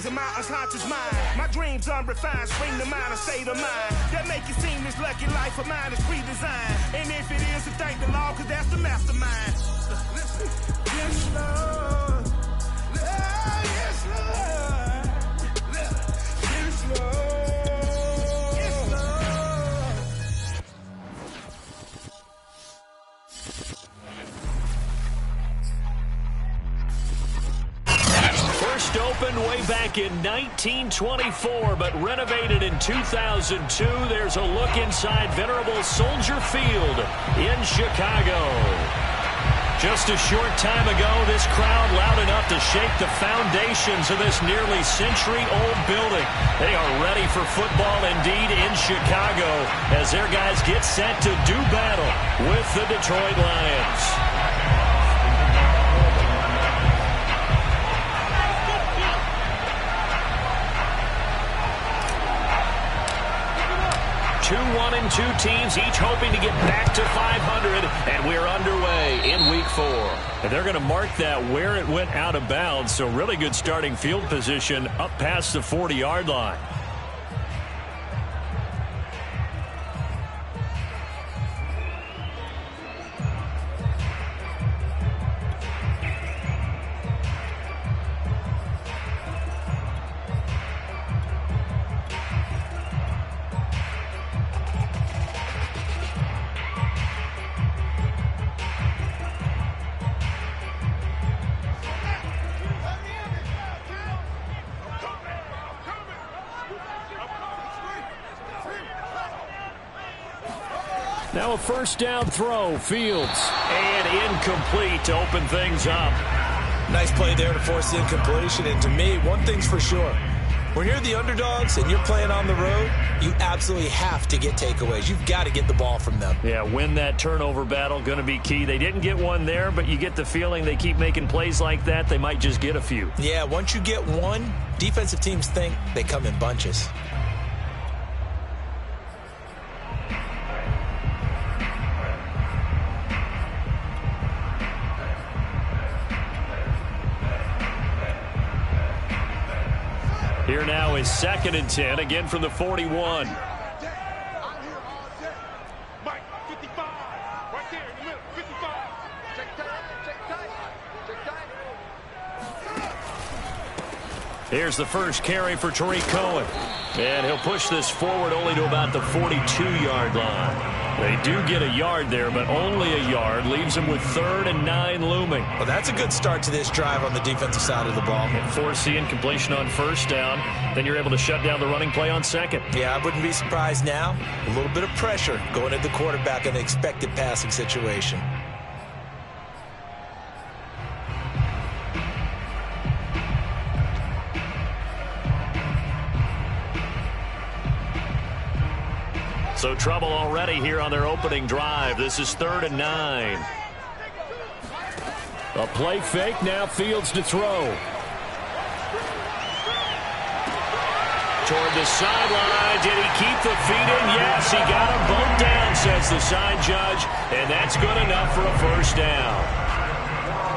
plains and mountains haunt his mind. My dreams unrefined, spring to mind, a state of mind that make it seem this lucky life of mine is pre-designed. And if it is, to thank the Lord, cause that's the mastermind. Listen. Yes, Lord. Yes, Lord. Yes, Lord. First opened way back in 1924, but renovated in 2002. There's a look inside venerable Soldier Field in Chicago. Just a short time ago, this crowd loud enough to shake the foundations of this nearly century-old building. They are ready for football indeed in Chicago as their guys get set to do battle with the Detroit Lions. 2-1-2 teams, each hoping to get back to 500, and we're underway in Week 4. And they're going to mark that where it went out of bounds, so really good starting field position up past the 40-yard line. Now a first down throw, Fields, and incomplete to open things up. Nice play there to force the incompletion, and to me, one thing's for sure. When you're the underdogs and you're playing on the road, you absolutely have to get takeaways. You've got to get the ball from them. Yeah, win that turnover battle, going to be key. They didn't get one there, but you get the feeling they keep making plays like that, they might just get a few. Yeah, once you get one, defensive teams think they come in bunches. Here now is 2nd and 10, again from the 41. Here's the first carry for Tariq Cohen. And he'll push this forward only to about the 42-yard line. They do get a yard there, but only a yard. Leaves them with 3rd and 9 looming. Well, that's a good start to this drive on the defensive side of the ball. And force the incompletion on first down. Then you're able to shut down the running play on second. Yeah, I wouldn't be surprised now. A little bit of pressure going at the quarterback in an expected passing situation. So trouble already here on their opening drive. This is 3rd and 9. A play fake, now Fields to throw. Toward the sideline. Did he keep the feet in? Yes, he got them both down, says the side judge. And that's good enough for a first down.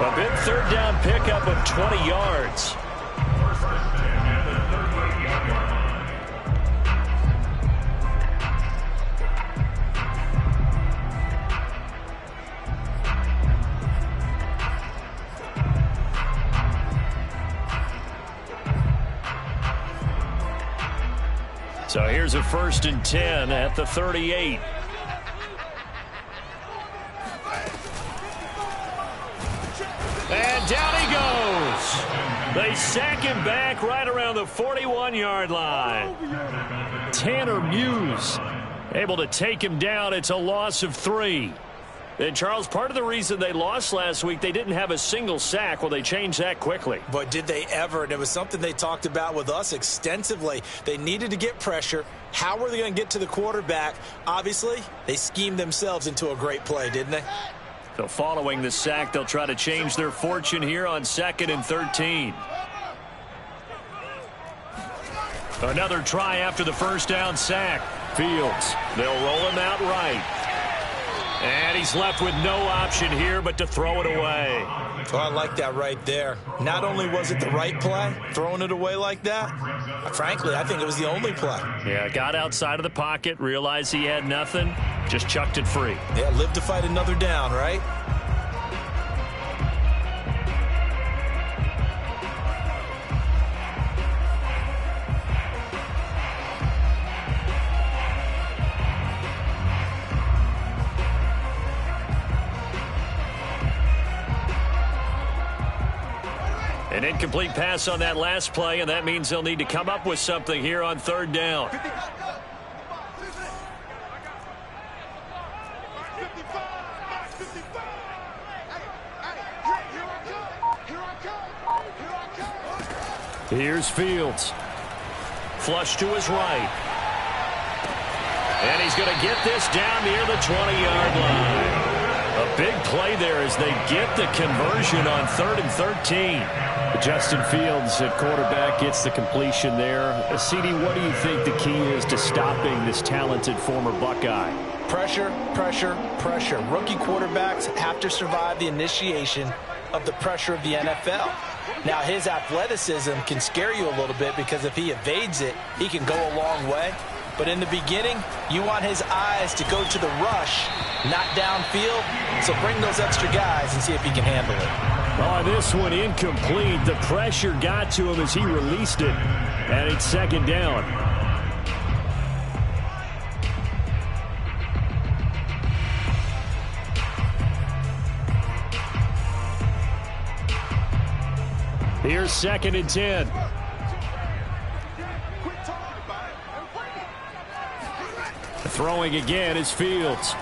A big 3rd down pickup of 20 yards. So here's a 1st and 10 at the 38. And down he goes. They sack him back right around the 41-yard line. Tanner Muse able to take him down. It's a loss of 3. And, Charles, part of the reason they lost last week, they didn't have a single sack. Well, they changed that quickly. But did they ever? And it was something they talked about with us extensively. They needed to get pressure. How were they going to get to the quarterback? Obviously, they schemed themselves into a great play, didn't they? So following the sack, they'll try to change their fortune here on 2nd and 13. Another try after the first down sack. Fields, they'll roll him out right. And he's left with no option here but to throw it away. Oh, I like that right there. Not only was it the right play, throwing it away like that, frankly, I think it was the only play. Yeah, got outside of the pocket, realized he had nothing, just chucked it free. Yeah, live to fight another down, right? An incomplete pass on that last play, and that means they'll need to come up with something here on third down. Here's Fields. Flush to his right. And he's going to get this down near the 20-yard line. A big play there as they get the conversion on 3rd and 13. Justin Fields at quarterback gets the completion there. CD, what do you think the key is to stopping this talented former Buckeye? Pressure, pressure, pressure. Rookie quarterbacks have to survive the initiation of the pressure of the NFL. Now, his athleticism can scare you a little bit because if he evades it, he can go a long way. But in the beginning, you want his eyes to go to the rush, not downfield. So bring those extra guys and see if he can handle it. Oh, this one incomplete. The pressure got to him as he released it. And it's second down. Here's 2nd and 10. Throwing again is Fields.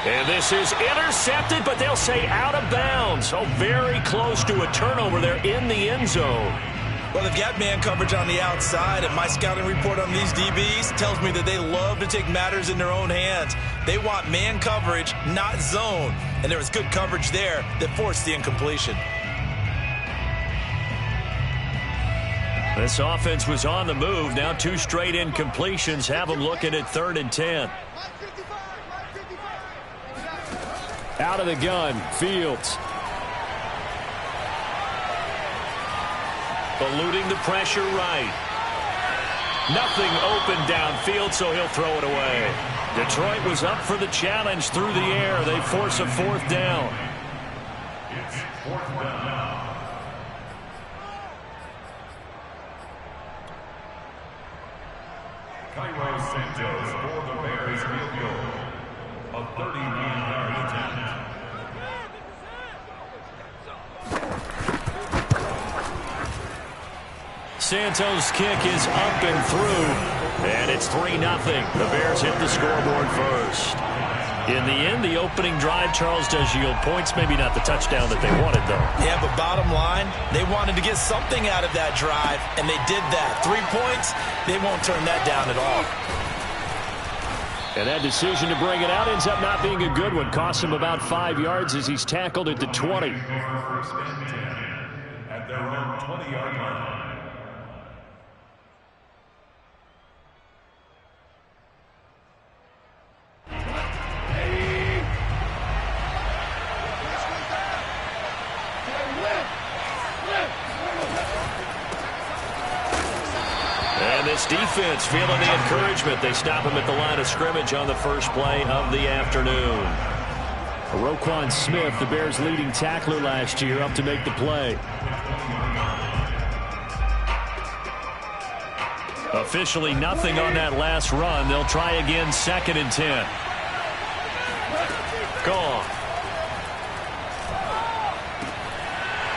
And this is intercepted, but they'll say out of bounds. So very close to a turnover there in the end zone. Well, they've got man coverage on the outside, and my scouting report on these DBs tells me that they love to take matters in their own hands. They want man coverage, not zone. And there was good coverage there that forced the incompletion. This offense was on the move. Now 2 straight incompletions have them looking at 3rd and 10. Out of the gun, Fields. Eluding the pressure right. Nothing open downfield, so he'll throw it away. Detroit was up for the challenge through the air. They force a 4th down. It's 4th down. Cairo Santos for the Bears field goal. A 39-yard attempt. Santos' kick is up and through, and it's 3-0. The Bears hit the scoreboard first. In the end, the opening drive, Charles, does yield points. Maybe not the touchdown that they wanted, though. Yeah, but bottom line, they wanted to get something out of that drive, and they did that. 3 points, they won't turn that down at all. And that decision to bring it out ends up not being a good one. Costs him about 5 yards as he's tackled at the 20. At their own 20-yard line. This defense feeling the encouragement. They stop him at the line of scrimmage on the first play of the afternoon. Roquan Smith, the Bears' leading tackler last year, up to make the play. Officially nothing on that last run. They'll try again, 2nd and 10. Gone.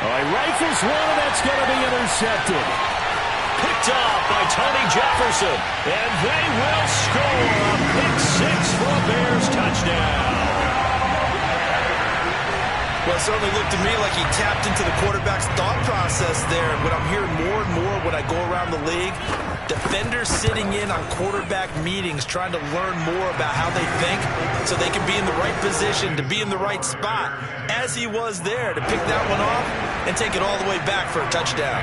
Oh, he rifles one, and that's going to be intercepted. Picked off by Tony Jefferson, and they will score a pick 6 for a Bears touchdown. Well, it certainly looked to me like he tapped into the quarterback's thought process there. And what I'm hearing more and more when I go around the league, defenders sitting in on quarterback meetings trying to learn more about how they think so they can be in the right position to be in the right spot, as he was there to pick that one off and take it all the way back for a touchdown.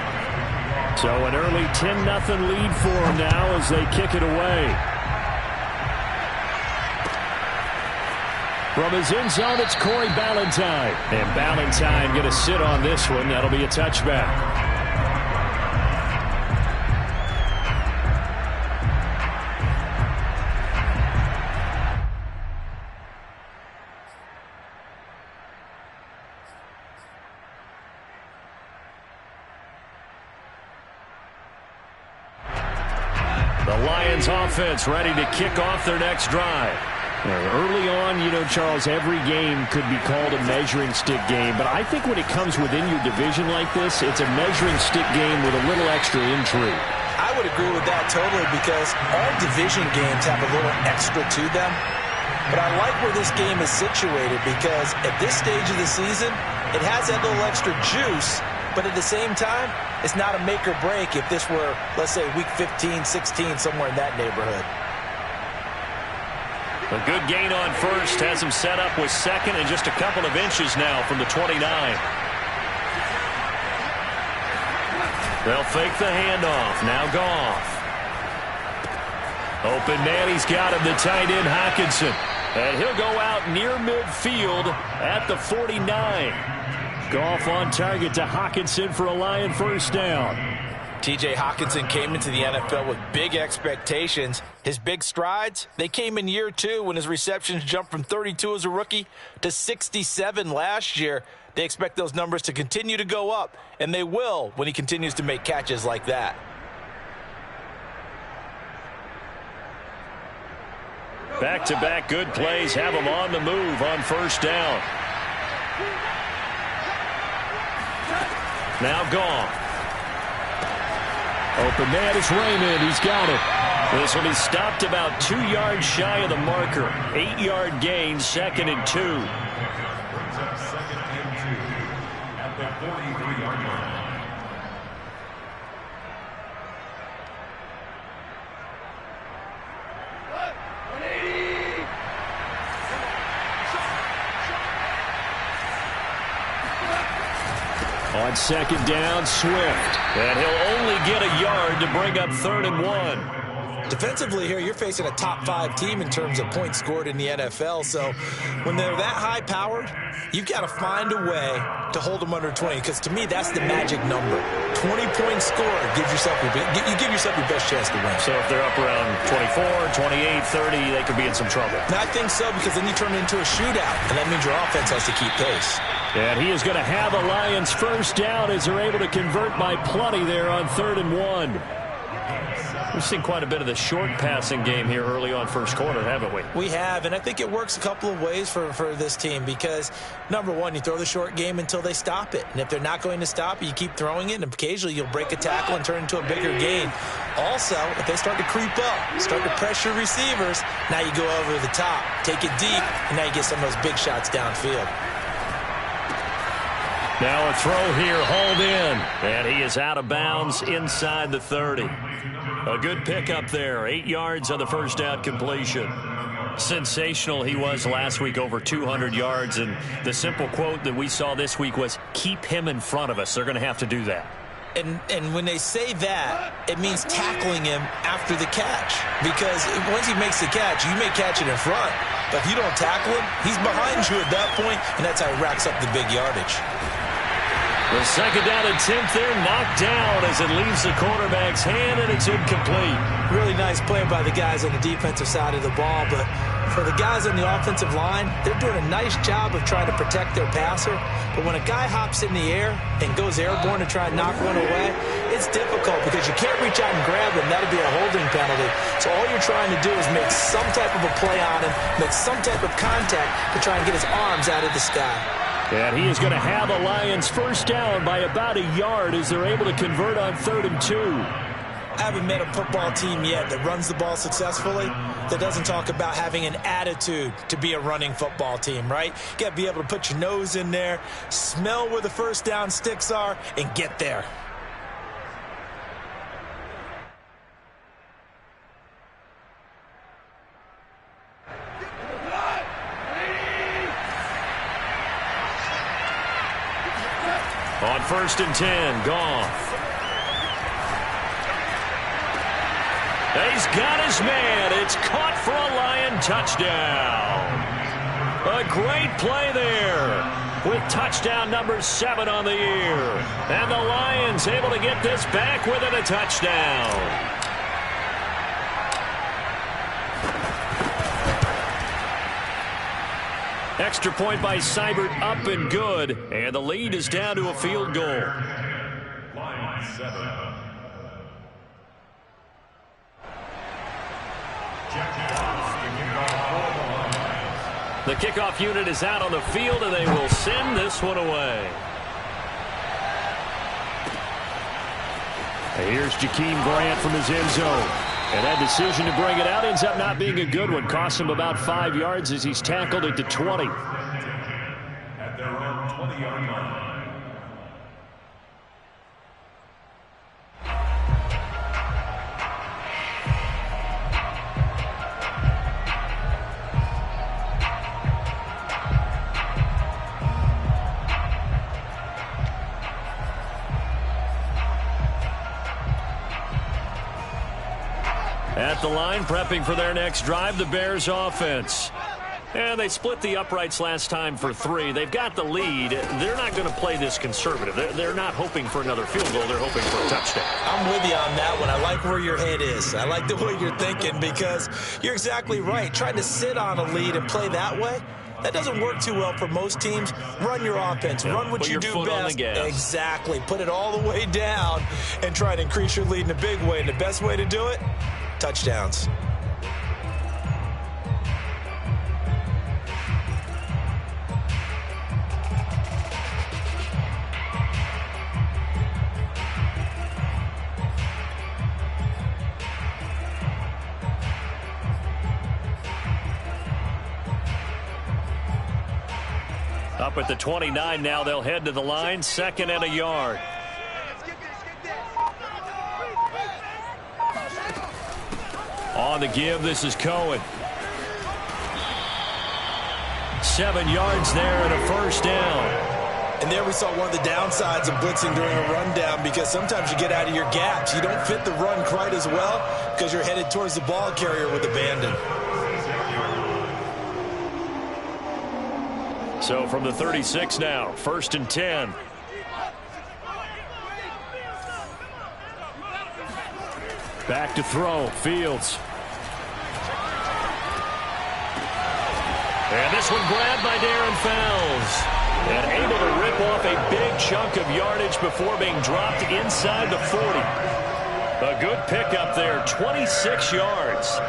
So an early 10-0 lead for them now as they kick it away. From his end zone, it's Corey Ballantyne. And Ballantyne going to sit on this one. That'll be a touchback. The Lions offense ready to kick off their next drive. Early on, Charles, every game could be called a measuring stick game. But I think when it comes within your division like this, it's a measuring stick game with a little extra intrigue. I would agree with that totally because all division games have a little extra to them. But I like where this game is situated because at this stage of the season, it has that little extra juice. But at the same time, it's not a make or break if this were, let's say, week 15, 16, somewhere in that neighborhood. A good gain on first has him set up with second and just a couple of inches now from the 29. They'll fake the handoff. Now Goff. Open man, he's got him, the tight end Hockenson. And he'll go out near midfield at the 49. Goff on target to Hockenson for a Lion first down. T.J. Hockenson came into the NFL with big expectations. His big strides, they came in year 2 when his receptions jumped from 32 as a rookie to 67 last year. They expect those numbers to continue to go up, and they will when he continues to make catches like that. Back-to-back good plays have him on the move on first down. Now Goff. Open man is Raymond. He's got it. This will be stopped about 2 yards shy of the marker. 8-yard gain, 2nd and 2. Second and 2 at the 43-yard line. On second down, Swift. And he'll only get a yard to bring up 3rd and 1. Defensively here, you're facing a top-5 team in terms of points scored in the NFL. So when they're that high-powered, you've got to find a way to hold them under 20. Because to me, that's the magic number. 20-point score gives yourself you give yourself your best chance to win. So if they're up around 24, 28, 30, they could be in some trouble. And I think so because then you turn it into a shootout, and that means your offense has to keep pace. And he is going to have a Lions first down as they're able to convert by plenty there on 3rd and 1. We've seen quite a bit of the short passing game here early on first quarter, haven't we? We have, and I think it works a couple of ways for this team because, number one, you throw the short game until they stop it. And if they're not going to stop it, you keep throwing it, and occasionally you'll break a tackle and turn into a bigger gain. Also, if they start to creep up, start to pressure receivers, now you go over the top, take it deep, and now you get some of those big shots downfield. Now a throw here, hauled in, and he is out of bounds inside the 30. A good pickup there, 8 yards on the first down completion. Sensational he was last week, over 200 yards, and the simple quote that we saw this week was, keep him in front of us. They're going to have to do that. And when they say that, it means tackling him after the catch. Because once he makes the catch, you may catch it in front. But if you don't tackle him, he's behind you at that point, and that's how he racks up the big yardage. The second down attempt there knocked down as it leaves the quarterback's hand, and it's incomplete. Really nice play by the guys on the defensive side of the ball, but for the guys on the offensive line, they're doing a nice job of trying to protect their passer. But when a guy hops in the air and goes airborne to try and knock one away, it's difficult because you can't reach out and grab him. That'll be a holding penalty. So all you're trying to do is make some type of a play on him, make some type of contact to try and get his arms out of the sky. And he is going to have a Lions first down by about a yard as they're able to convert on 3rd and 2. I haven't met a football team yet that runs the ball successfully that doesn't talk about having an attitude to be a running football team, right? You got to be able to put your nose in there, smell where the first down sticks are, and get there. On 1st and 10, Goff. He's got his man. It's caught for a Lion touchdown. A great play there with touchdown number 7 on the year. And the Lions able to get this back within a touchdown. Extra point by Seibert, up and good. And the lead is down to a field goal. Line 7. The kickoff unit is out on the field, and they will send this one away. Here's Jakeem Grant from his end zone. And that decision to bring it out ends up not being a good one. Costs him about 5 yards as he's tackled at the 20. At their own 20-yard line. At the line, prepping for their next drive, the Bears offense. And they split the uprights last time for 3. They've got the lead. They're not going to play this conservative. They're not hoping for another field goal. They're hoping for a touchdown. I'm with you on that one. I like where your head is. I like the way you're thinking because you're exactly right. Trying to sit on a lead and play that way, that doesn't work too well for most teams. Run your offense. Run what you do best. On the gas. Exactly. Put it all the way down and try to increase your lead in a big way. And the best way to do it, touchdowns. Up at the 29 now, they'll head to the line, 2nd and a yard. On the give, this is Cohen. 7 yards there and a first down. And there we saw one of the downsides of blitzing during a rundown because sometimes you get out of your gaps. You don't fit the run quite as well because you're headed towards the ball carrier with abandon. So from the 36 now, 1st and 10. Back to throw, Fields. And this one grabbed by Darren Fells. And able to rip off a big chunk of yardage before being dropped inside the 40. A good pickup there, 26 yards.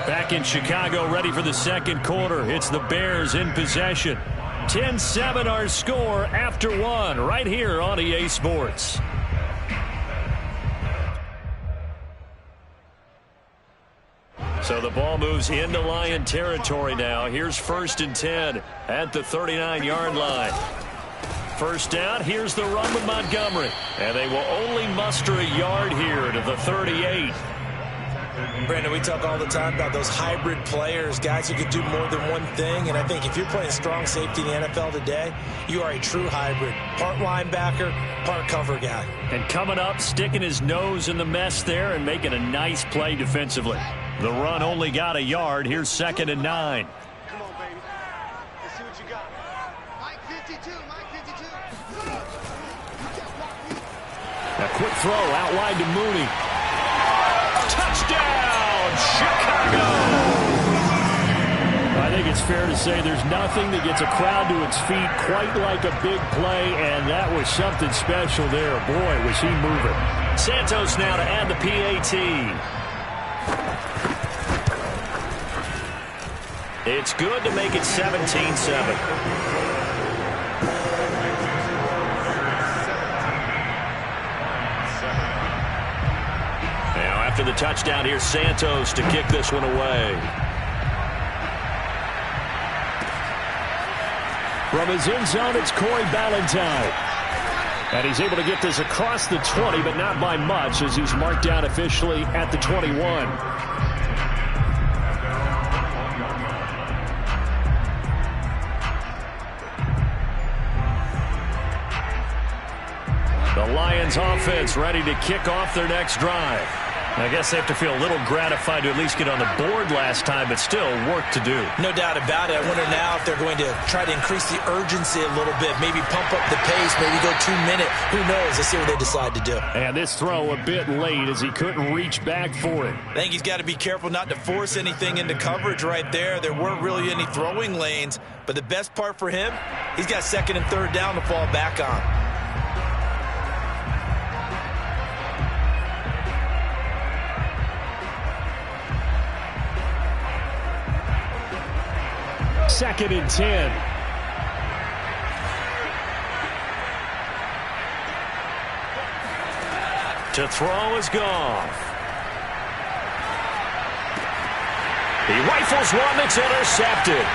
Back in Chicago, ready for the second quarter. It's the Bears in possession. 10-7 our score after 1 right here on EA Sports. So the ball moves into Lion territory now. Here's 1st and 10 at the 39-yard line. First down, here's the run with Montgomery. And they will only muster a yard here to the 38. Brandon, we talk all the time about those hybrid players, guys who can do more than one thing. And I think if you're playing strong safety in the NFL today, you are a true hybrid. Part linebacker, part cover guy. And coming up, sticking his nose in the mess there and making a nice play defensively. The run only got a yard. Here's 2nd and 9. Come on, baby. Let's see what you got. Mike 52, Mike 52. A quick throw out wide to Mooney. Touchdown, Chicago! I think it's fair to say there's nothing that gets a crowd to its feet quite like a big play, and that was something special there. Boy, was he moving. Santos now to add the PAT. It's good to make it 17-7. After the touchdown, here's Santos to kick this one away. From his end zone, it's Corey Ballantyne. And he's able to get this across the 20, but not by much, as he's marked down officially at the 21. Lions offense ready to kick off their next drive. I guess they have to feel a little gratified to at least get on the board last time, but still work to do. No doubt about it. I wonder now if they're going to try to increase the urgency a little bit, maybe pump up the pace, maybe go 2 minute. Who knows? Let's see what they decide to do. And this throw a bit late as he couldn't reach back for it. I think he's got to be careful not to force anything into coverage right there. There weren't really any throwing lanes, but the best part for him, he's got 2nd and 3rd down to fall back on. Second and 10. To throw is Goff. He rifles one that's intercepted.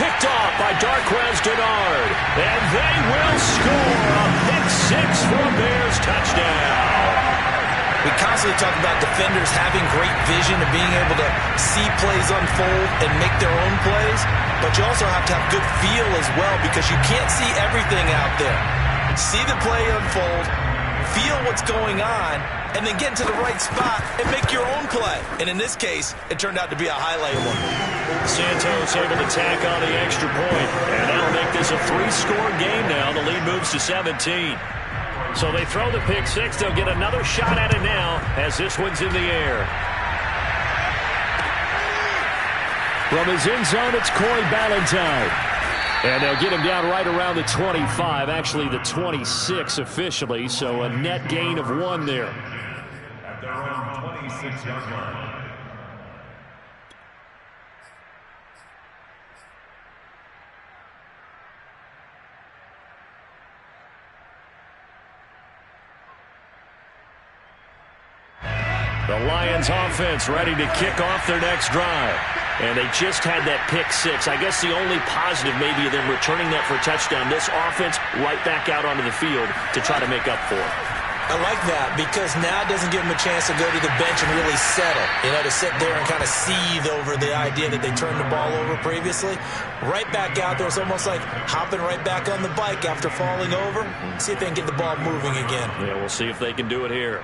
Picked off by Darqueze Dennard. And they will score a pick 6 for a Bears touchdown. We constantly talk about defenders having great vision and being able to see plays unfold and make their own plays, but you also have to have good feel as well because you can't see everything out there. See the play unfold, feel what's going on, and then get into the right spot and make your own play. And in this case, it turned out to be a highlight one. Santos able to tack on the extra point, and that'll make this a 3-score game now. The lead moves to 17. So they throw the pick 6. They'll get another shot at it now as this one's in the air. From his end zone, it's Corey Ballantyne. And they'll get him down right around the 25, actually the 26 officially, so a net gain of 1 there. At their own 26-yard line. The Lions offense ready to kick off their next drive. And they just had that pick 6. I guess the only positive maybe of them returning that for a touchdown. This offense right back out onto the field to try to make up for it. I like that because now it doesn't give them a chance to go to the bench and really settle. You know, to sit there and kind of seethe over the idea that they turned the ball over previously. Right back out there. It's almost like hopping right back on the bike after falling over. See if they can get the ball moving again. Yeah, we'll see if they can do it here.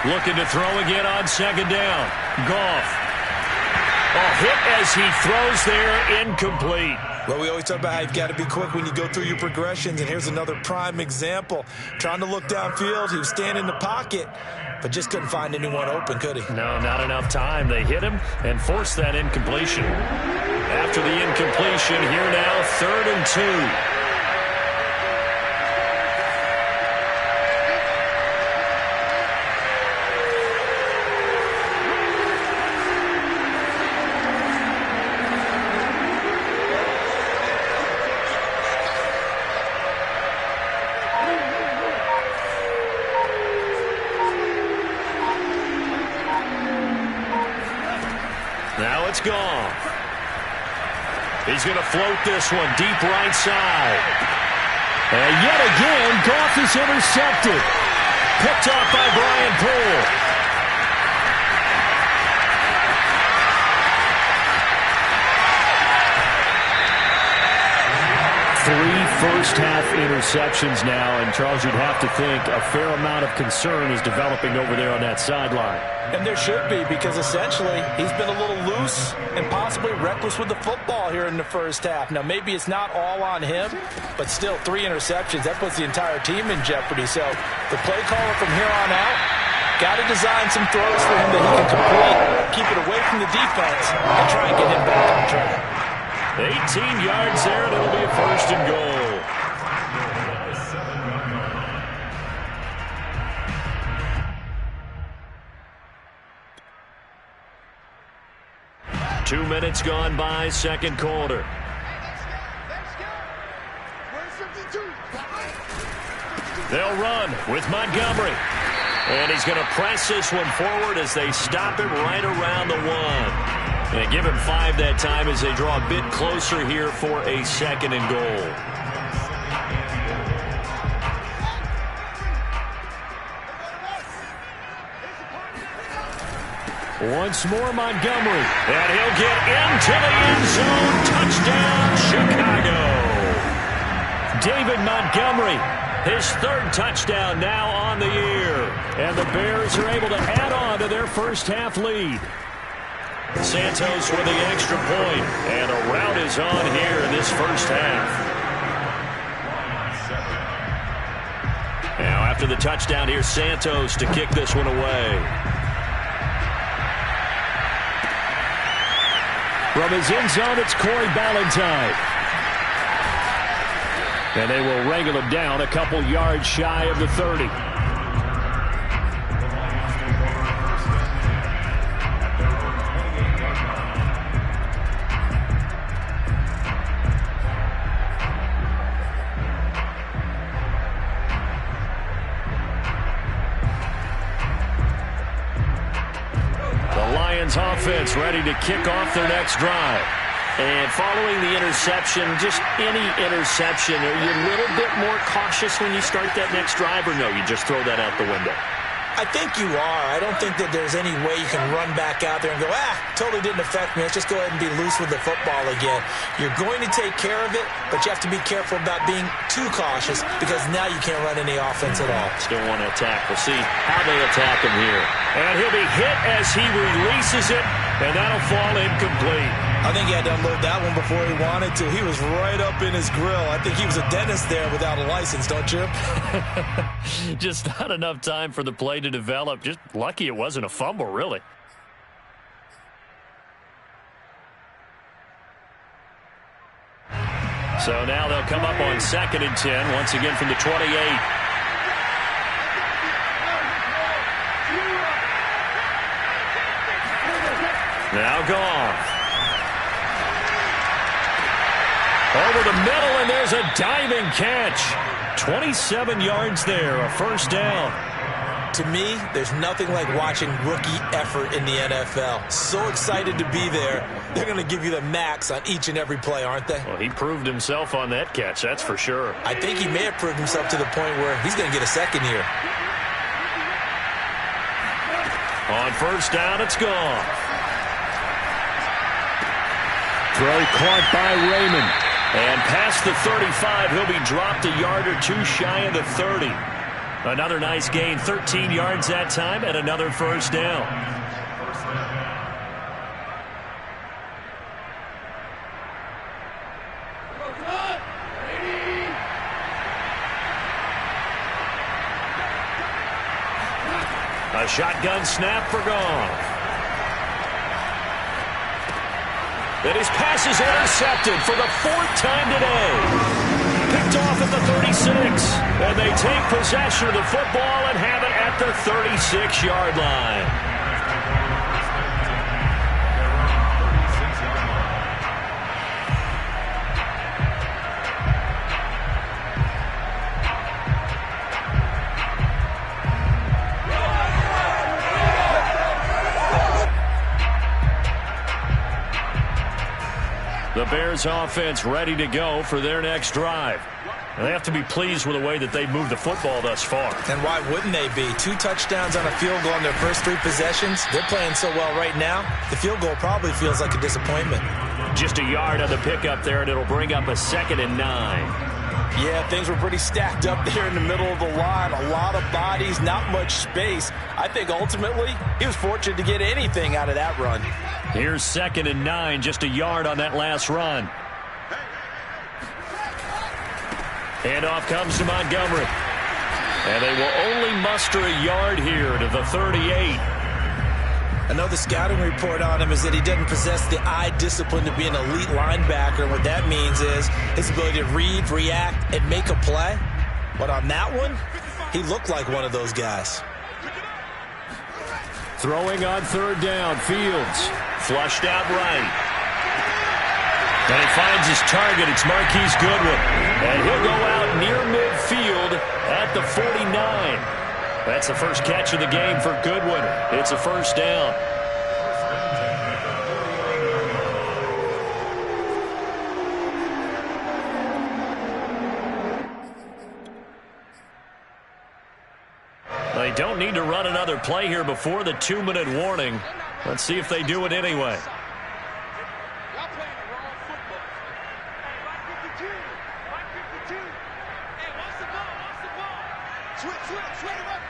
Looking to throw again on 2nd down. Goff. A hit as he throws there, incomplete. Well, we always talk about how you've got to be quick when you go through your progressions, and here's another prime example. Trying to look downfield, he was standing in the pocket, but just couldn't find anyone open, could he? No, not enough time. They hit him and forced that incompletion. After the incompletion, here now, 3rd and 2. Now it's Goff. He's going to float this one deep right side. And yet again, Goff is intercepted. Picked off by Brian Poole. Three first-half interceptions now, and Charles, you'd have to think a fair amount of concern is developing over there on that sideline. And there should be, because essentially he's been a little loose and possibly reckless with the football here in the first half. Now, maybe it's not all on him, but still 3 interceptions. That puts the entire team in jeopardy. So the play caller from here on out got to design some throws for him that he can complete, keep it away from the defense, and try and get him back on track. 18 yards there, and it'll be a 1st and goal. Two minutes gone by, 2nd quarter. They'll run with Montgomery. And he's going to press this one forward as they stop him right around the 1. And give him 5 that time as they draw a bit closer here for a 2nd and goal. Once more, Montgomery. And he'll get into the end zone. Touchdown, Chicago. David Montgomery, his third touchdown now on the year. And the Bears are able to add on to their first half lead. Santos with the extra point, and a rout is on here in this first half. Now after the touchdown, here's Santos to kick this one away. From his end zone, it's Corey Ballantyne. And they will wrangle him down a couple yards shy of the 30. Offense ready to kick off their next drive. And following the interception, just any interception, are you a little bit more cautious when you start that next drive, or no, you just throw that out the window? I think you are. I don't think that there's any way you can run back out there and go, totally didn't affect me. Let's just go ahead and be loose with the football again. You're going to take care of it, but you have to be careful about being too cautious because now you can't run any offense at all. Still want to attack. We'll see how they attack him here. And he'll be hit as he releases it, and that'll fall incomplete. I think he had to unload that one before he wanted to. He was right up in his grill. I think he was a dentist there without a license, don't you? Just not enough time for the play to develop. Just lucky it wasn't a fumble, really. So now they'll come up on 2nd and 10, once again from the 28. Now Goff. Over the middle, and there's a diving catch. 27 yards there, a first down. To me, there's nothing like watching rookie effort in the NFL. So excited to be there. They're going to give you the max on each and every play, aren't they? Well, he proved himself on that catch, that's for sure. I think he may have proved himself to the point where he's going to get a second here. On first down, it's gone. Throw caught by Raymond. And past the 35, he'll be dropped a yard or two shy of the 30. Another nice gain, 13 yards that time, and another first down. A shotgun snap for Goff. And his pass is intercepted for the 4th time today. Picked off at the 36. And they take possession of the football and have it at the 36-yard line. The Bears offense ready to go for their next drive. And they have to be pleased with the way that they've moved the football thus far. And why wouldn't they be? 2 touchdowns on a field goal in their first 3 possessions. They're playing so well right now, the field goal probably feels like a disappointment. Just a yard on the pickup there, and it'll bring up a 2nd and 9. Yeah, things were pretty stacked up there in the middle of the line. A lot of bodies, not much space. I think ultimately he was fortunate to get anything out of that run. Here's 2nd and 9, just a yard on that last run. Handoff comes to Montgomery. And they will only muster a yard here to the 38. Another scouting report on him is that he doesn't possess the eye discipline to be an elite linebacker. And what that means is his ability to read, react, and make a play. But on that one, he looked like one of those guys. Throwing on 3rd down, Fields. Flushed out right. And he finds his target. It's Marquise Goodwin. And he'll go out near midfield at the 49. That's the first catch of the game for Goodwin. It's a first down. They don't need to run another play here before the 2-minute warning. Let's see if they do it anyway. Y'all playing the wrong football. Hey, 52. 52. Hey, what's the ball? Switch him up.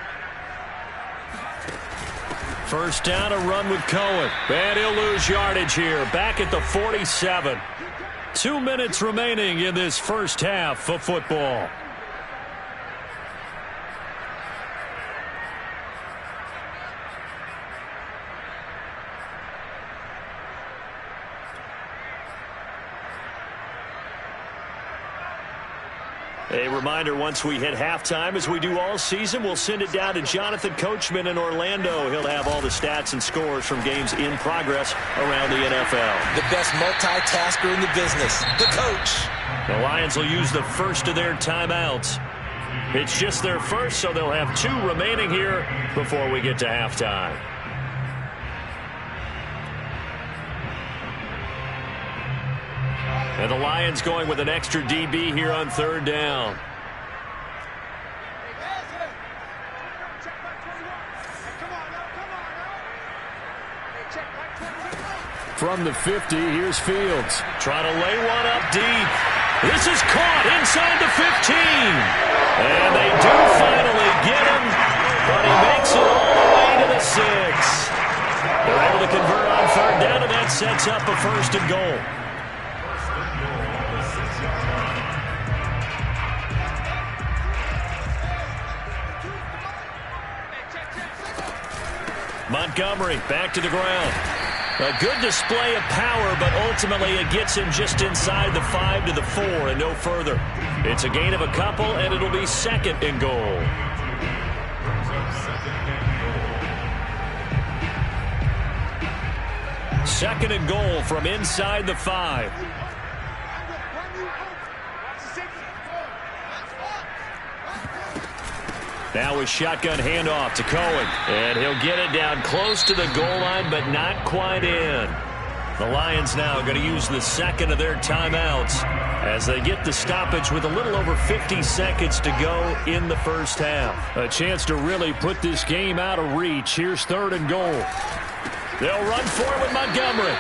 First down, a run with Cohen. And he'll lose yardage here. Back at the 47. 2 minutes remaining in this first half of football. A reminder, once we hit halftime, as we do all season, we'll send it down to Jonathan Coachman in Orlando. He'll have all the stats and scores from games in progress around the NFL. The best multitasker in the business, the coach. The Lions will use the first of their timeouts. It's just their first, so they'll have 2 remaining here before we get to halftime. And the Lions going with an extra DB here on third down. From the 50, here's Fields. Trying to lay one up deep. This is caught inside the 15. And they do finally get him, but he makes it all the way to the 6. They're able to convert on third down, and that sets up a first and goal. Montgomery back to the ground. A good display of power, but ultimately it gets him just inside the 5 to the 4 and no further. It's a gain of a couple, and it'll be second and goal. Second and goal from inside the 5. Now a shotgun handoff to Cohen. And he'll get it down close to the goal line, but not quite in. The Lions now going to use the second of their timeouts as they get the stoppage with a little over 50 seconds to go in the first half. A chance to really put this game out of reach. Here's third and goal. They'll run for it with Montgomery.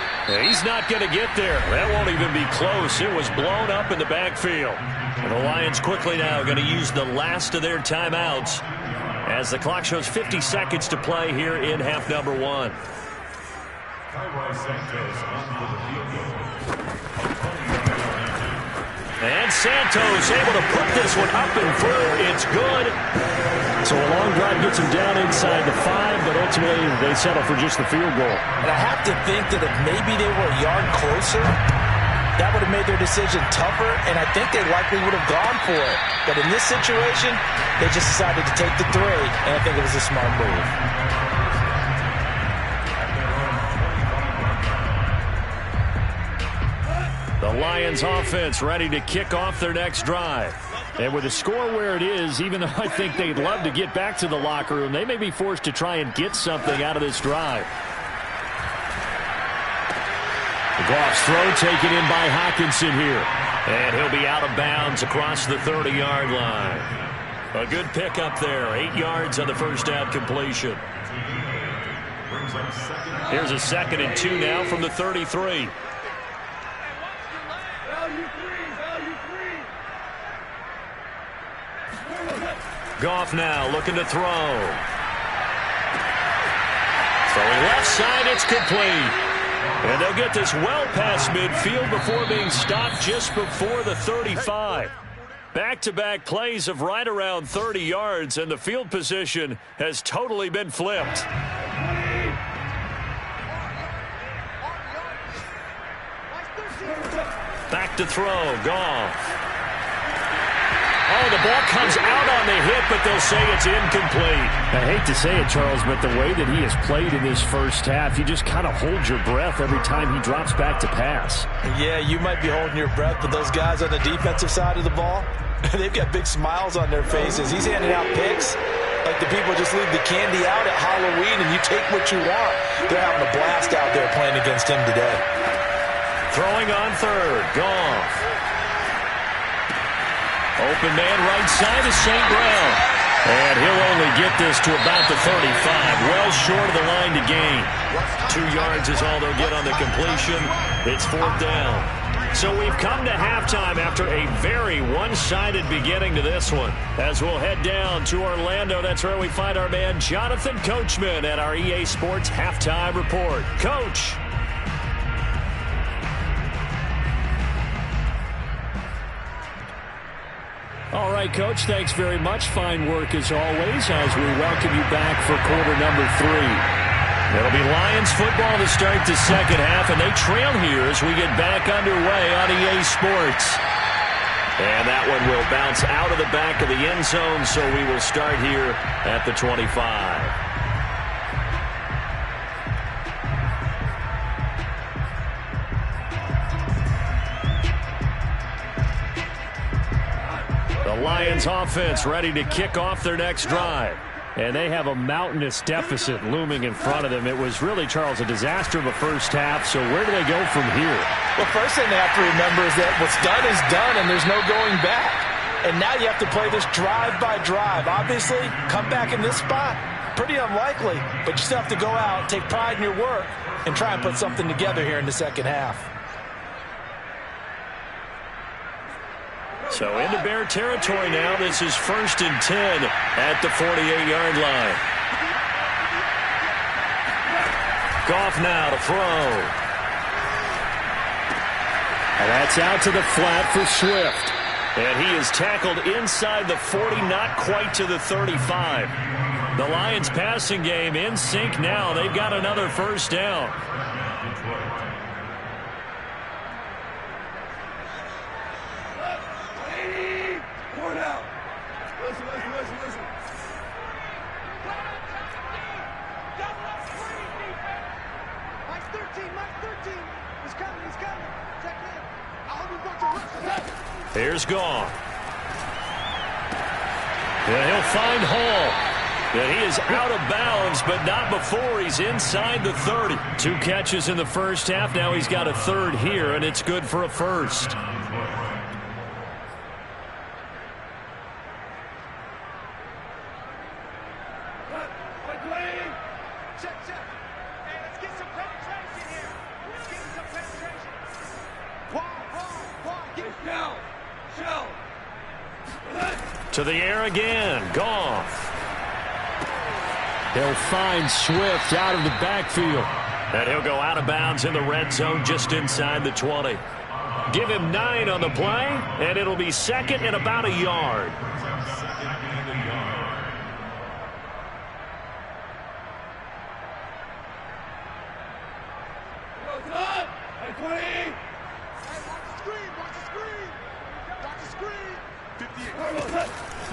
He's not going to get there. That won't even be close. It was blown up in the backfield. And the Lions quickly now going to use the last of their timeouts as the clock shows 50 seconds to play here in half number 1. And Santos able to put this one up and through. It's good. So a long drive gets him down inside the 5, but ultimately they settle for just the field goal. And I have to think that if maybe they were a yard closer, that would have made their decision tougher, and I think they likely would have gone for it. But in this situation, they just decided to take the 3, and I think it was a smart move. The Lions offense ready to kick off their next drive. And with the score where it is, even though I think they'd love to get back to the locker room, they may be forced to try and get something out of this drive. Goff's throw taken in by Hockenson here. And he'll be out of bounds across the 30-yard line. A good pickup there. 8 yards on the first down completion. Here's a 2nd and 2 now from the 33. Goff now looking to throw. Throwing left side, it's complete. And they'll get this well past midfield before being stopped just before the 35. Back-to-back plays of right around 30 yards, and the field position has totally been flipped. Back to throw, Goff. Oh, the ball comes out on the hit, but they'll say it's incomplete. I hate to say it, Charles, but the way that he has played in this first half, you just kind of hold your breath every time he drops back to pass. Yeah, you might be holding your breath, but those guys on the defensive side of the ball, they've got big smiles on their faces. He's handing out picks like the people just leave the candy out at Halloween and you take what you want. They're having a blast out there playing against him today. Throwing on third, Goff. Open man right side of St. Brown. And he'll only get this to about the 35, well short of the line to gain. 2 yards is all they'll get on the completion. It's 4th down. So we've come to halftime after a very one-sided beginning to this one. As we'll head down to Orlando, that's where we find our man Jonathan Coachman at our EA Sports Halftime Report. Coach. All right, Coach, thanks very much. Fine work as always as we welcome you back for quarter number 3. It'll be Lions football to start the second half, and they trail here as we get back underway on EA Sports. And that one will bounce out of the back of the end zone, so we will start here at the 25. The Lions offense ready to kick off their next drive. And they have a mountainous deficit looming in front of them. It was really, Charles, a disaster of a first half. So where do they go from here? Well, first thing they have to remember is that what's done is done, and there's no going back. And now you have to play this drive by drive. Obviously, come back in this spot, pretty unlikely. But you still have to go out, take pride in your work, and try and put something together here in the second half. So into Bear territory now. This is 1st and 10 at the 48-yard line. Goff now to throw. And that's out to the flat for Swift. And he is tackled inside the 40, not quite to the 35. The Lions passing game in sync now. They've got another first down. Here's Goff. And he'll find Hall. And he is out of bounds, but not before he's inside the 30. 2 catches in the first half. Now he's got a third here, and it's good for a first. To the air again. Goff. They'll find Swift out of the backfield. And he'll go out of bounds in the red zone just inside the 20. Give him 9 on the play, and it'll be 2nd and about a yard.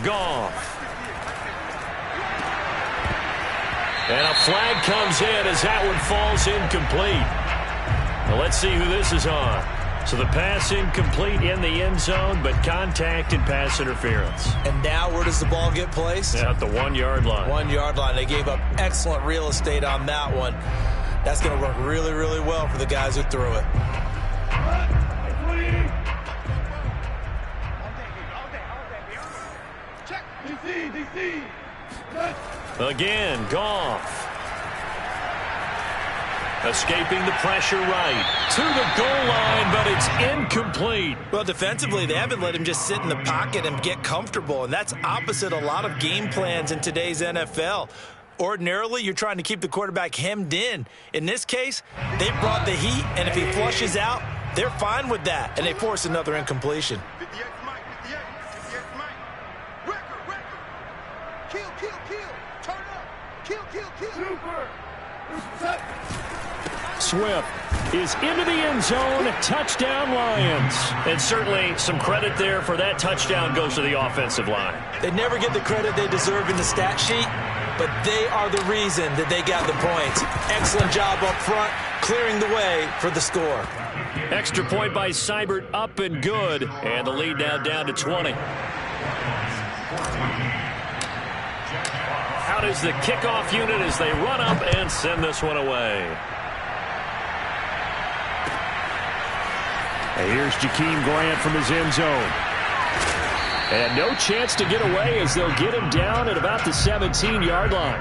Goff. And a flag comes in as that one falls incomplete. Now let's see who this is on. So the pass incomplete in the end zone, but contact and pass interference. And now where does the ball get placed? At the 1-yard line. 1-yard line. They gave up excellent real estate on that one. That's going to work really, really well for the guys who threw it. Again, Goff. Escaping the pressure right to the goal line, but it's incomplete. Well, defensively, they haven't let him just sit in the pocket and get comfortable, and that's opposite a lot of game plans in today's NFL. Ordinarily, you're trying to keep the quarterback hemmed in. In this case, they brought the heat, and if he flushes out, they're fine with that, and they force another incompletion. Swift is into the end zone. Touchdown, Lions. And certainly some credit there for that touchdown goes to the offensive line. They never get the credit they deserve in the stat sheet, but they are the reason that they got the points. Excellent job up front, clearing the way for the score. Extra point by Seibert, up and good. And the lead now down to 20. Out is the kickoff unit as they run up and send this one away. And here's Jakeem Grant from his end zone. And no chance to get away as they'll get him down at about the 17-yard line.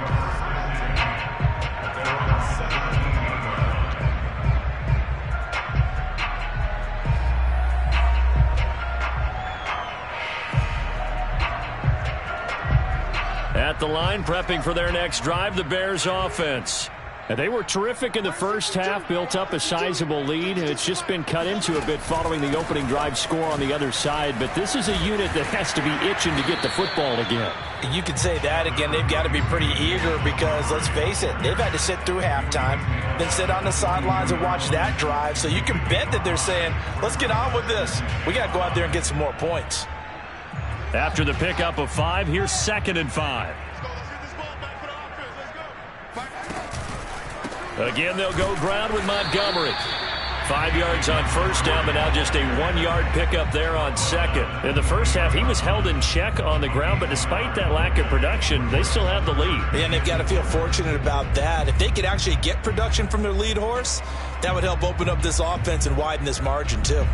At the line, prepping for their next drive, the Bears offense. And they were terrific in the first half, built up a sizable lead. It's just been cut into a bit following the opening drive score on the other side. But this is a unit that has to be itching to get the football again. You can say that again. They've got to be pretty eager because, let's face it, they've had to sit through halftime, then sit on the sidelines and watch that drive. So you can bet that they're saying, let's get on with this. We got to go out there and get some more points. After the pickup of 5, here's 2nd and 5. Again, they'll go ground with Montgomery. 5 yards on first down, but now just a 1-yard pickup there on 2nd. In the first half, he was held in check on the ground, but despite that lack of production, they still have the lead. And they've got to feel fortunate about that. If they could actually get production from their lead horse, that would help open up this offense and widen this margin too.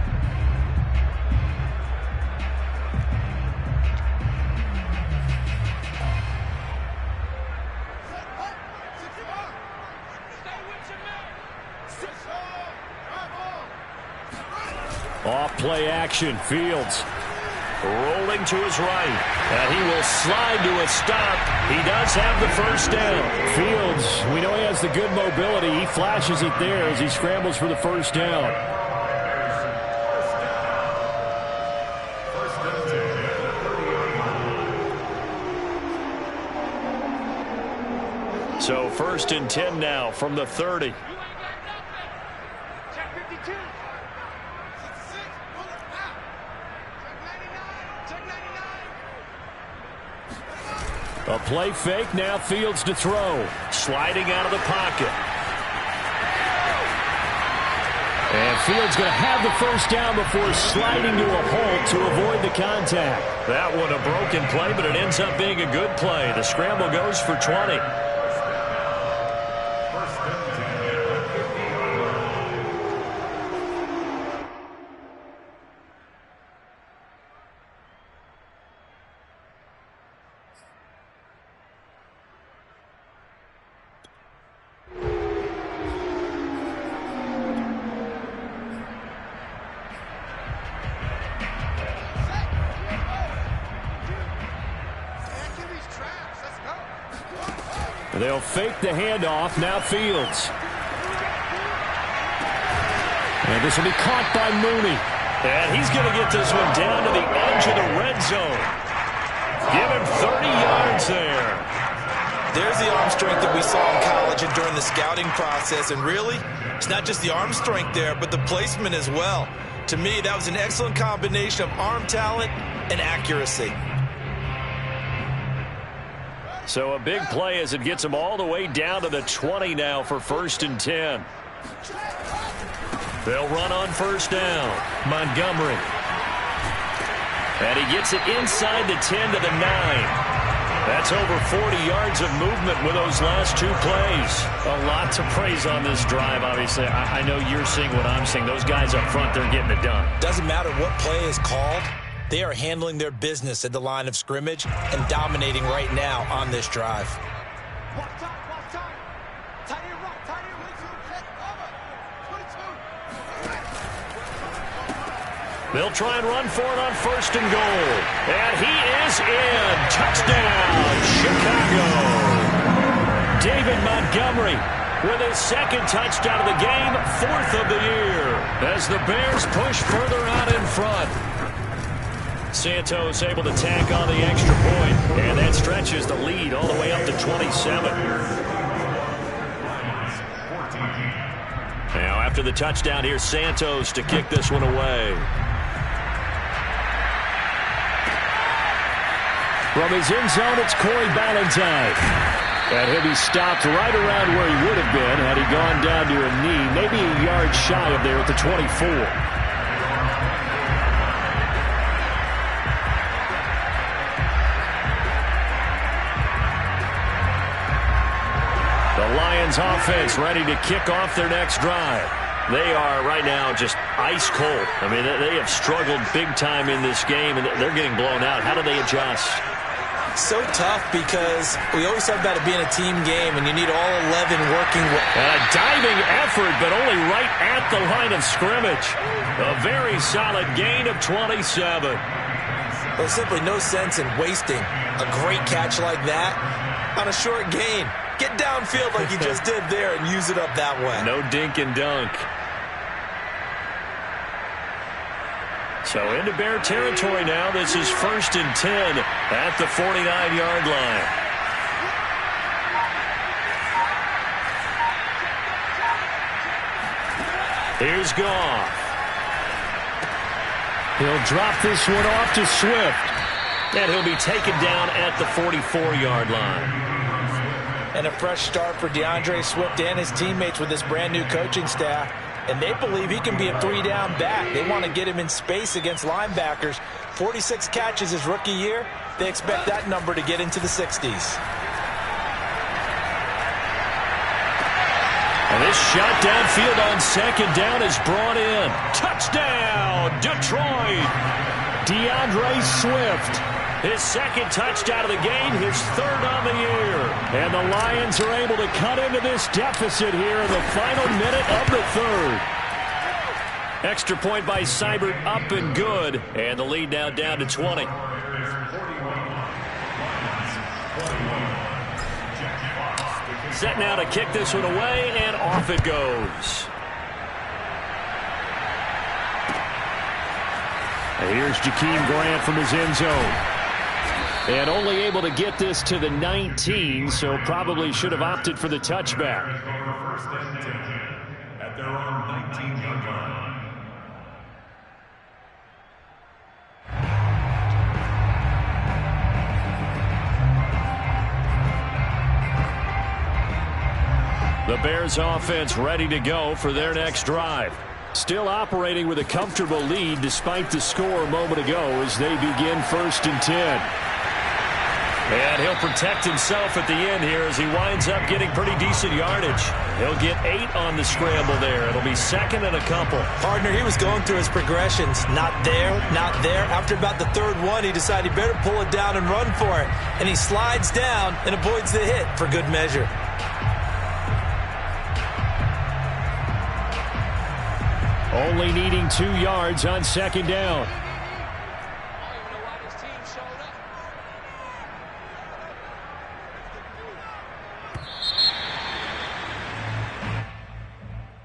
Off play action, Fields rolling to his right, and he will slide to a stop. He does have the first down. Fields, we know he has the good mobility. He flashes it there as he scrambles for the first down. So 1st and 10 now from the 30. A play fake, now Fields to throw. Sliding out of the pocket. And Fields going to have the first down before sliding to a halt to avoid the contact. That one a broken play, but it ends up being a good play. The scramble goes for 20. They'll fake the handoff. Now Fields. And this will be caught by Mooney. And he's going to get this one down to the edge of the red zone. Give him 30 yards there. There's the arm strength that we saw in college and during the scouting process. And really, it's not just the arm strength there, but the placement as well. To me, that was an excellent combination of arm talent and accuracy. So a big play as it gets him all the way down to the 20 now for 1st and 10. They'll run on first down. Montgomery. And he gets it inside the 10 to the 9. That's over 40 yards of movement with those last 2 plays. A lot to praise on this drive, obviously. I know you're seeing what I'm seeing. Those guys up front, they're getting it done. Doesn't matter what play is called. They are handling their business at the line of scrimmage and dominating right now on this drive. They'll try and run for it on 1st and goal. And he is in. Touchdown, Chicago. David Montgomery with his 2nd touchdown of the game, 4th of the year, as the Bears push further out in front. Santos able to tack on the extra point, and that stretches the lead all the way up to 27. Now after the touchdown, here's Santos to kick this one away. From his end zone, it's Corey Ballantyne. And he'll be stopped right around where he would have been had he gone down to a knee, maybe a yard shy of there at the 24. The Lions offense ready to kick off their next drive. They are right now just ice cold. I mean, they have struggled big time in this game, and they're getting blown out. How do they adjust? So tough because we always talk about it being a team game, and you need all 11 working. A diving effort, but only right at the line of scrimmage. A very solid gain of 27. There's simply no sense in wasting a great catch like that on a short gain. Get downfield like you just did there and use it up that way. No dink and dunk. So into Bear territory now. This is 1st and 10 at the 49-yard line. Here's Goff. He'll drop this one off to Swift. And he'll be taken down at the 44-yard line. And a fresh start for DeAndre Swift and his teammates with this brand-new coaching staff. And they believe he can be a 3-down back. They want to get him in space against linebackers. 46 catches his rookie year. They expect that number to get into the 60s. And this shot downfield on 2nd down is brought in. Touchdown, Detroit! DeAndre Swift. His 2nd touchdown of the game, his 3rd on the year. And the Lions are able to cut into this deficit here in the final minute of the 3rd. Extra point by Seibert, up and good. And the lead now down to 20. Set now to kick this one away, and off it goes. And here's Jakeem Grant from his end zone. And only able to get this to the 19, so probably should have opted for the touchback. 1st and 10 at their own 19-yard line. The Bears offense ready to go for their next drive. Still operating with a comfortable lead despite the score a moment ago as they begin 1st and 10. And he'll protect himself at the end here as he winds up getting pretty decent yardage. He'll get 8 on the scramble there. It'll be 2nd and a couple. Partner, he was going through his progressions. Not there, not there. After about the 3rd one, he decided he better pull it down and run for it. And he slides down and avoids the hit for good measure. Only needing 2 yards on 2nd down.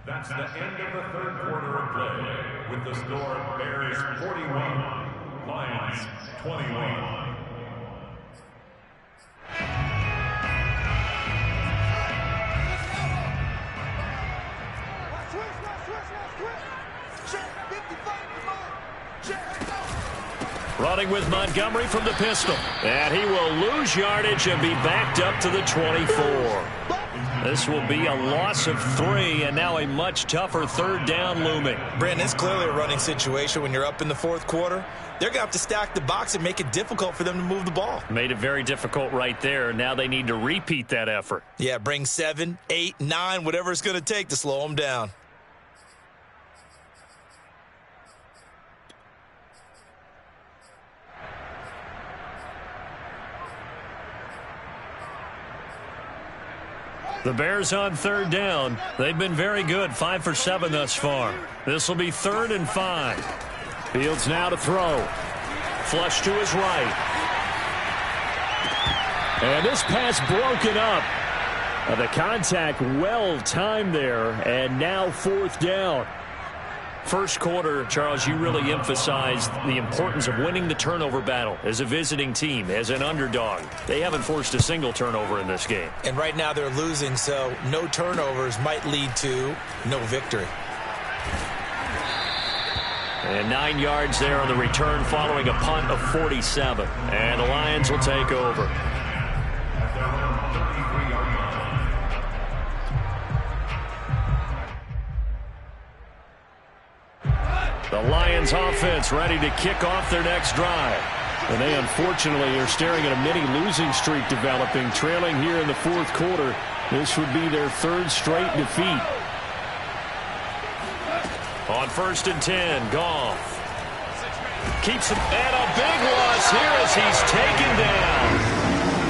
That's the end of the 3rd quarter of play, with the score Bears 41, Lions 21. Running with Montgomery from the pistol. And he will lose yardage and be backed up to the 24. This will be a loss of 3, and now a much tougher 3rd down looming. Brandon, it's clearly a running situation when you're up in the 4th quarter. They're going to have to stack the box and make it difficult for them to move the ball. Made it very difficult right there. Now they need to repeat that effort. Yeah, bring 7, 8, 9, whatever it's going to take to slow them down. The Bears on 3rd down. They've been very good, 5 for 7 thus far. This will be 3rd and 5. Fields now to throw. Flush to his right. And this pass broken up. The contact well timed there, and now 4th down. First quarter, Charles, you really emphasized the importance of winning the turnover battle as a visiting team, as an underdog. They haven't forced a single turnover in this game. And right now they're losing, so no turnovers might lead to no victory. And 9 yards there on the return following a punt of 47. And the Lions will take over. The Lions offense ready to kick off their next drive. And they unfortunately are staring at a mini losing streak developing, trailing here in the 4th quarter. This would be their 3rd straight defeat. On 1st and 10, Goff. Keeps him, and a big loss here as he's taken down.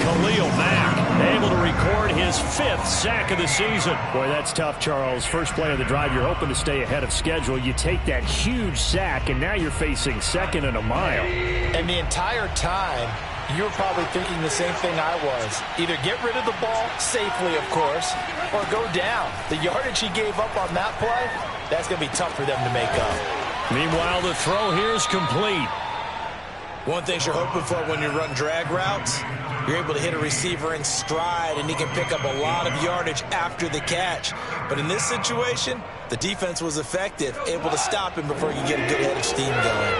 Khalil Mack able to record his 5th sack of the season. Boy, that's tough, Charles. First play of the drive, you're hoping to stay ahead of schedule. You take that huge sack, and now you're facing 2nd and a mile. And the entire time, you were probably thinking the same thing I was. Either get rid of the ball, safely, of course, or go down. The yardage he gave up on that play, that's going to be tough for them to make up. Meanwhile, the throw here is complete. One thing you're hoping for when you run drag routes, you're able to hit a receiver in stride, and he can pick up a lot of yardage after the catch. But in this situation, the defense was effective, able to stop him before you get a good head of steam going.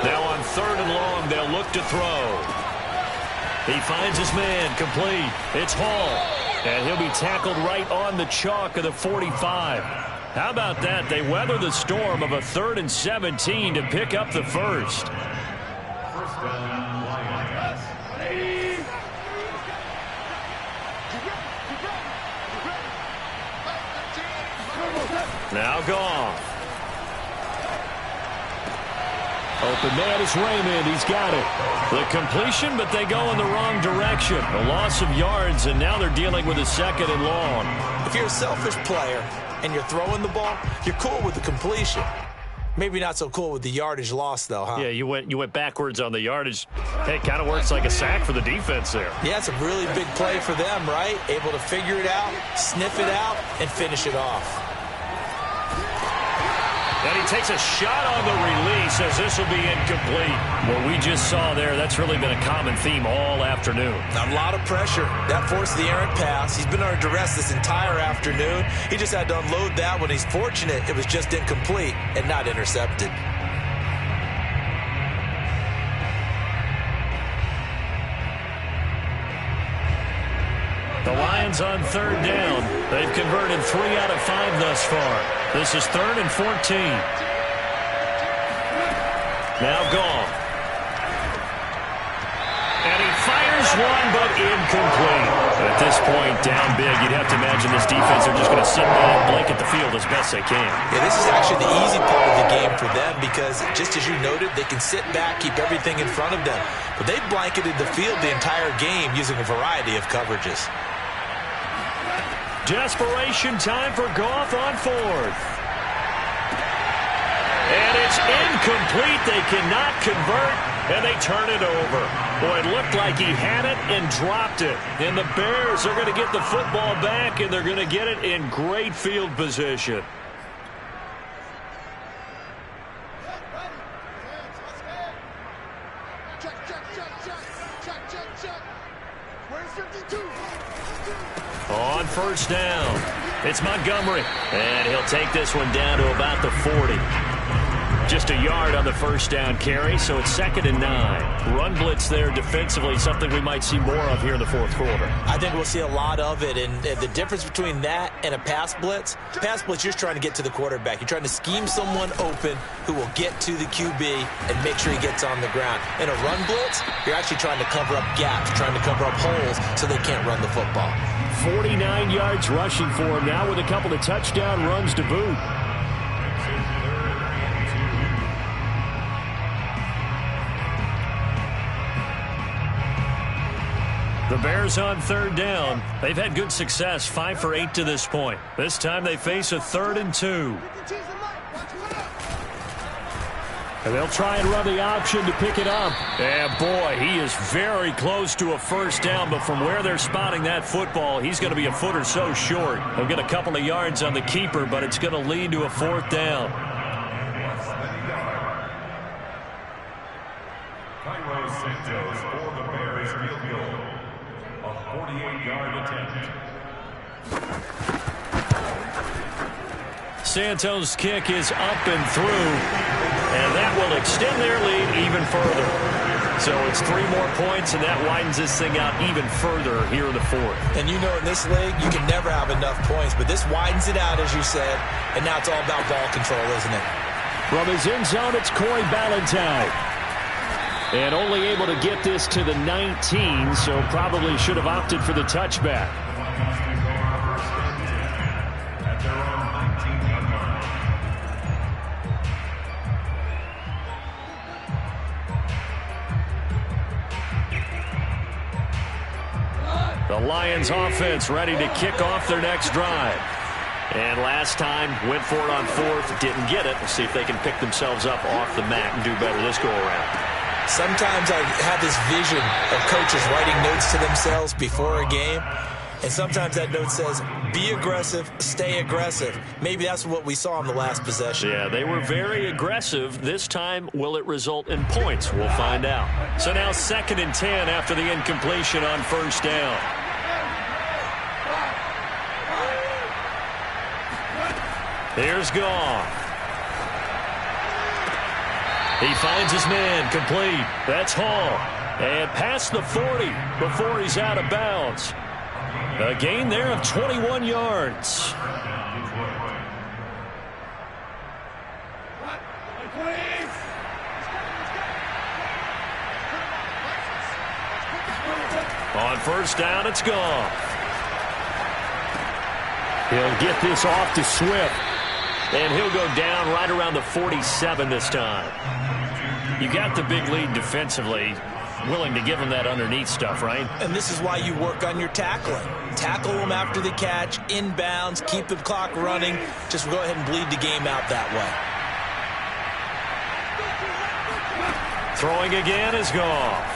Now on 3rd and long, they'll look to throw. He finds his man, complete. It's Hall. And he'll be tackled right on the chalk of the 45. How about that? They weather the storm of a 3rd and 17 to pick up the first. First down, Lions. Now Goff. Open man is Raymond. He's got it. The completion, but they go in the wrong direction. A loss of yards, and now they're dealing with a 2nd and long. If you're a selfish player and you're throwing the ball, you're cool with the completion. Maybe not so cool with the yardage loss, though, huh? Yeah, you went backwards on the yardage. Hey, it kind of works like a sack for the defense there. Yeah, it's a really big play for them, right? Able to figure it out, sniff it out, and finish it off. And he takes a shot on the release as this will be incomplete. What we just saw there, that's really been a common theme all afternoon. A lot of pressure. That forced the errant pass. He's been under duress this entire afternoon. He just had to unload that one. He's fortunate it was just incomplete and not intercepted. The Lions on 3rd down. They've converted 3 out of 5 thus far. This is 3rd and 14. Now Goff. And he fires one, but incomplete. At this point, down big, you'd have to imagine this defense are just going to sit back, blanket the field as best they can. Yeah, this is actually the easy part of the game for them because, just as you noted, they can sit back, keep everything in front of them. But they've blanketed the field the entire game using a variety of coverages. Desperation time for Goff on 4th. And it's incomplete. They cannot convert, and they turn it over. Boy, it looked like he had it and dropped it. And the Bears are going to get the football back, and they're going to get it in great field position. Where's 52? On 1st down, it's Montgomery. And he'll take this one down to about the 40. Just a yard on the 1st down carry, so it's 2nd and 9. Run blitz there defensively, something we might see more of here in the 4th quarter. I think we'll see a lot of it, and the difference between that and a pass blitz, you're just trying to get to the quarterback. You're trying to scheme someone open who will get to the QB and make sure he gets on the ground. In a run blitz, you're actually trying to cover up gaps, trying to cover up holes so they can't run the football. 49 yards rushing for him now with a couple of touchdown runs to boot. The Bears on 3rd down. They've had good success, 5 for 8 to this point. This time they face a 3rd and 2. And they'll try and run the option to pick it up. And boy, he is very close to a 1st down, but from where they're spotting that football, he's going to be a foot or so short. They'll get a couple of yards on the keeper, but it's going to lead to a 4th down. Cairo Santos for the Bears field goal. A 48-yard attempt. Santos' kick is up and through, and that will extend their lead even further. So it's 3 more points, and that widens this thing out even further here in the 4th. And you know in this league, you can never have enough points, but this widens it out, as you said, and now it's all about ball control, isn't it? From his end zone, it's Corey Ballantyne. And only able to get this to the 19, so probably should have opted for the touchback. At their own 19-yard line. The Lions offense ready to kick off their next drive. And last time, went for it on fourth, didn't get it. We'll see if they can pick themselves up off the mat and do better this go-around. Sometimes I have this vision of coaches writing notes to themselves before a game, and sometimes that note says, be aggressive, stay aggressive. Maybe that's what we saw in the last possession. Yeah, they were very aggressive. This time, will it result in points? We'll find out. So now 2nd and 10 after the incompletion on first down. Here's Goff. He finds his man, complete. That's Hall. And past the 40 before he's out of bounds. A gain there of 21 yards. On first down, it's Goff. He'll get this off to Swift. And he'll go down right around the 47 this time. You got the big lead defensively. Willing to give him that underneath stuff, right? And this is why you work on your tackling. Tackle them after the catch, inbounds, keep the clock running. Just go ahead and bleed the game out that way. Throwing again is Goff.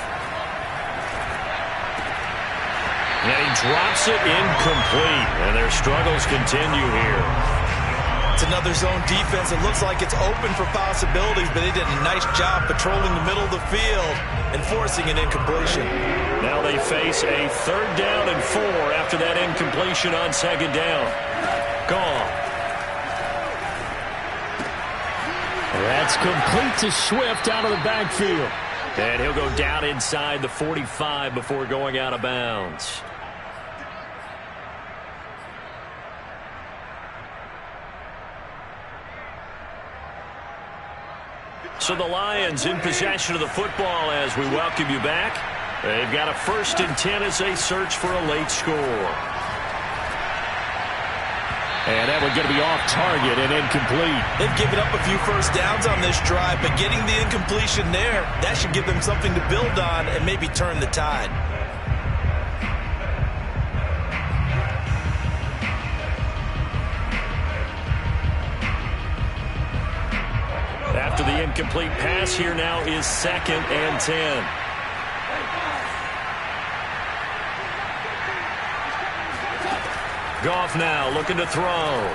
And he drops it incomplete. And their struggles continue here. It's another zone defense. It looks like it's open for possibilities, but they did a nice job patrolling the middle of the field and forcing an incompletion. Now they face a 3rd down and 4 after that incompletion on 2nd down. Goff. That's complete to Swift out of the backfield. And he'll go down inside the 45 before going out of bounds. So the Lions in possession of the football as we welcome you back. They've got a 1st and 10 as they search for a late score. And that one's going to be off target and incomplete. They've given up a few first downs on this drive, but getting the incompletion there, that should give them something to build on and maybe turn the tide. After the incomplete pass, here now is 2nd and 10. Goff now looking to throw.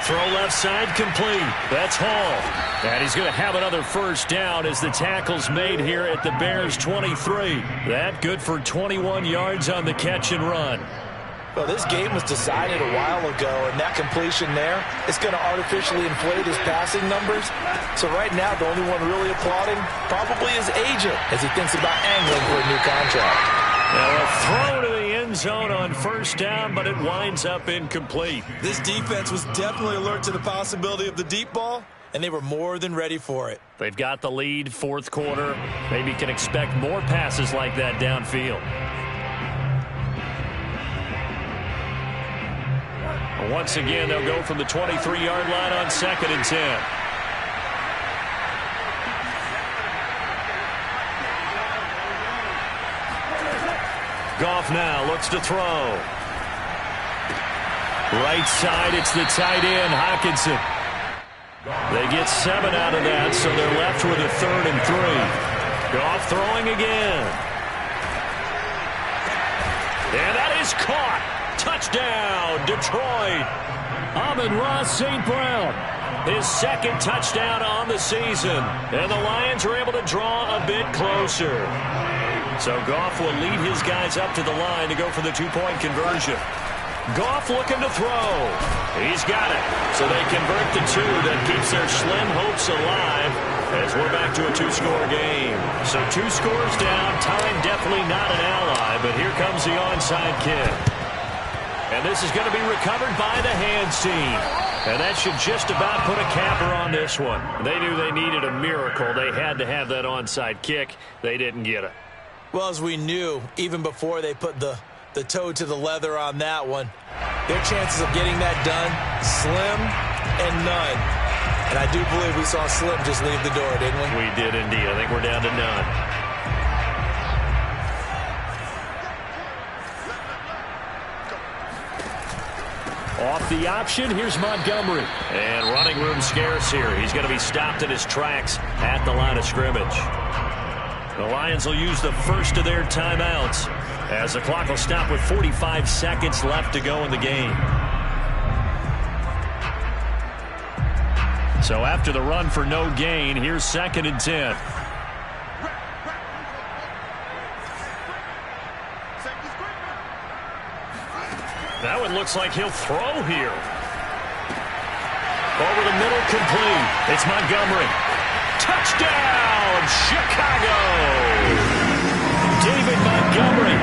Throw left side complete. That's Hall. And he's going to have another first down as the tackle's made here at the Bears 23. That good for 21 yards on the catch and run. Well, this game was decided a while ago, and that completion there is going to artificially inflate his passing numbers. So right now, the only one really applauding probably his agent as he thinks about angling for a new contract. Now a throw to the end zone on first down, but it winds up incomplete. This defense was definitely alert to the possibility of the deep ball, and they were more than ready for it. They've got the lead, 4th quarter. Maybe can expect more passes like that downfield. Once again, they'll go from the 23-yard line on 2nd and 10. Goff now looks to throw. Right side, it's the tight end, Hockenson. They get 7 out of that, so they're left with a 3rd and 3. Goff throwing again. And that is caught. Touchdown, Detroit. Amon-Ra St. Brown, his 2nd touchdown on the season. And the Lions are able to draw a bit closer. So Goff will lead his guys up to the line to go for the 2-point conversion. Goff looking to throw. He's got it. So they convert the 2 that keeps their slim hopes alive as we're back to a 2-score game. So 2 scores down. Time definitely not an ally, but here comes the onside kick. And this is going to be recovered by the hands team. And that should just about put a capper on this one. They knew they needed a miracle. They had to have that onside kick. They didn't get it. Well, as we knew, even before they put the toe to the leather on that one, their chances of getting that done, slim and none. And I do believe we saw Slim just leave the door, didn't we? We did indeed. I think we're down to none. Off the option, here's Montgomery. And running room scarce here. He's going to be stopped in his tracks at the line of scrimmage. The Lions will use the first of their timeouts as the clock will stop with 45 seconds left to go in the game. So after the run for no gain, here's 2nd and 10. That one looks like he'll throw here. Over the middle, complete. It's Montgomery. Touchdown, Chicago! David Montgomery,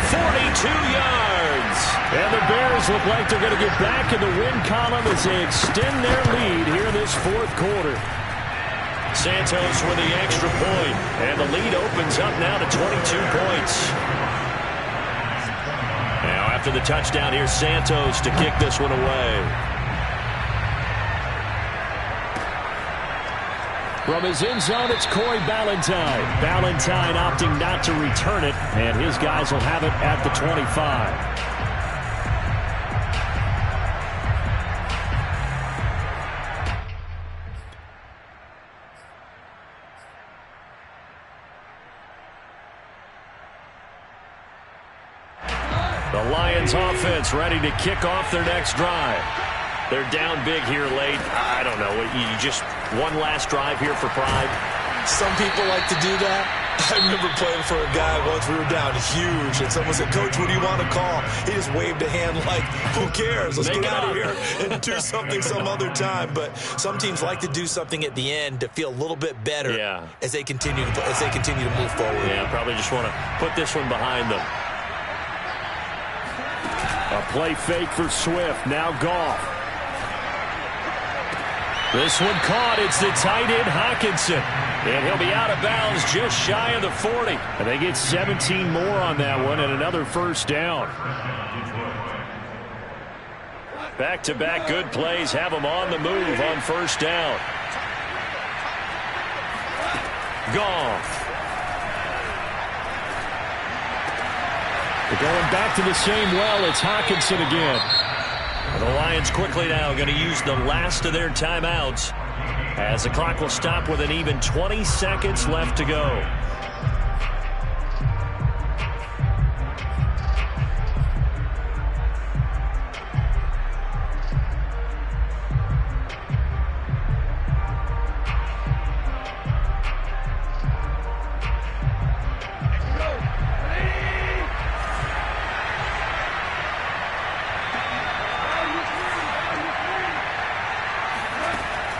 42 yards. And the Bears look like they're going to get back in the win column as they extend their lead here in this 4th quarter. Santos with the extra point, and the lead opens up now to 22 points. Now after the touchdown, here's Santos to kick this one away. From his end zone, it's Corey Ballantyne. Ballantyne opting not to return it, and his guys will have it at the 25. The Lions offense ready to kick off their next drive. They're down big here late. I don't know. You just one last drive here for pride. Some people like to do that. I remember playing for a guy once. We were down huge, and someone said, "Coach, what do you want to call?" He just waved a hand like, "Who cares? Let's get out of here and do something some other time." But some teams like to do something at the end to feel a little bit better as they continue to move forward. Yeah, probably just want to put this one behind them. A play fake for Swift. Now Goff. This one caught. It's the tight end, Hockenson. And he'll be out of bounds just shy of the 40. And they get 17 more on that one and another first down. Back-to-back good plays have them on the move on first down. Goff. They're going back to the same well. It's Hockenson again. The Lions quickly now going to use the last of their timeouts as the clock will stop with an even 20 seconds left to go.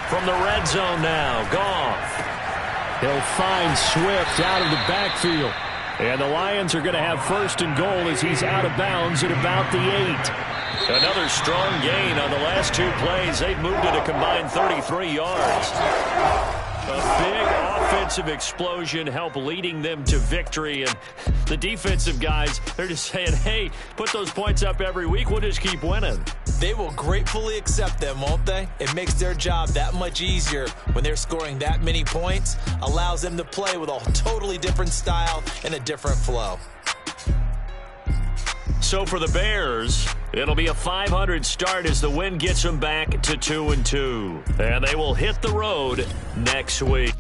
From the red zone now, Goff. He'll find Swift out of the backfield. And the Lions are going to have 1st and goal as he's out of bounds at about the 8. Another strong gain on the last 2 plays. They've moved it a combined 33 yards. A big offensive explosion helped leading them to victory. And the defensive guys, they're just saying, hey, put those points up every week. We'll just keep winning. They will gratefully accept them, won't they? It makes their job that much easier when they're scoring that many points. Allows them to play with a totally different style and a different flow. So for the Bears, it'll be a .500 start as the win gets them back to 2-2. And they will hit the road next week.